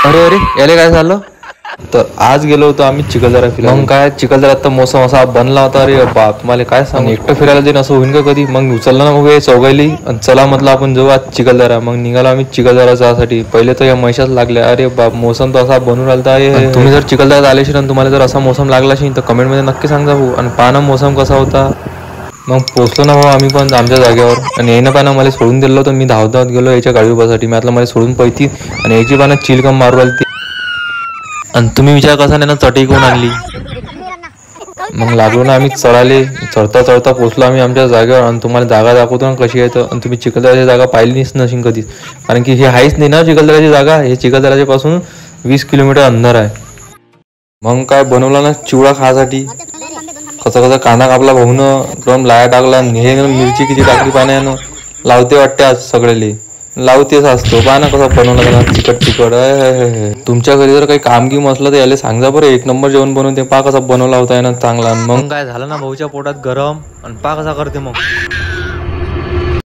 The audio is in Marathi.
अरे अरे याले काय झालं? तर आज गेलो होतो आम्ही चिखलदरा फिरायला. मग काय चिखलदऱ्यात तर मोसम असा बनला होता. अरे बाप, मला काय सांग, एकटं फिरायला देईन असं होईन का कधी? मग उचललं ना मग चौघायली आणि चला म्हटलं आपण जाऊ आज चिखलदरा. मग निघालो आम्ही चिखलदरा जासाठी. पहिले तर या म्हैशाच लागल्या. अरे बाप, मोसम तर असा बनून राहिला आहे. तुम्ही जर चिखलदऱ्यात आले असेल आणि तुम्हाला जर असा मोसम लागला असेल तर कमेंटमध्ये नक्की सांगा भाऊ. आणि पाहा ना मोसम कसा होता. मग पोचलो ना भाऊ आम्ही पण आमच्या जागेवर. आणि यानं पाना मला सोडून दिलं होतं. मी धावत धावत गेलो याच्या गाडी उभासाठी. मी आता मला सोडून पळती आणि याची पाना चिलकम मारू राहिली. आणि तुम्ही विचार कसा नाही ना चटई कोण आणली. मग लागलो ना आम्ही चढाले. चढता चढता पोचलो आम्ही आमच्या जागेवर. आणि तुम्हाला जागा दाखवतो ना कशी आहे. आणि तुम्ही चिखलदऱ्याची जागा पाहिली नसेल कधीच, कारण की हे आहेच नाही ना चिखलदऱ्याची जागा. हे चिखलदऱ्याच्या पासून 20 किलोमीटर अंदर आहे. मग काय बनवलं ना चिवडा खायसाठी. कसा कांदा कापला भाऊनं, एकदम लाया टाकला. हे मिरची किती टाकली पाण्यानं. लावते वाटते आज सगळेले लावतेच असतो. पहा ना कसं बनवलं ना तिखट तिखट. तुमच्या घरी जर काही काम गिम असलं तर याला सांगा बरं, 1 नंबर जेवण बनवते. पहा कसा बनवला होता ना चांगला. मग काय झालं ना भाऊच्या पोटात गरम. आणि पहा कसा करते मग.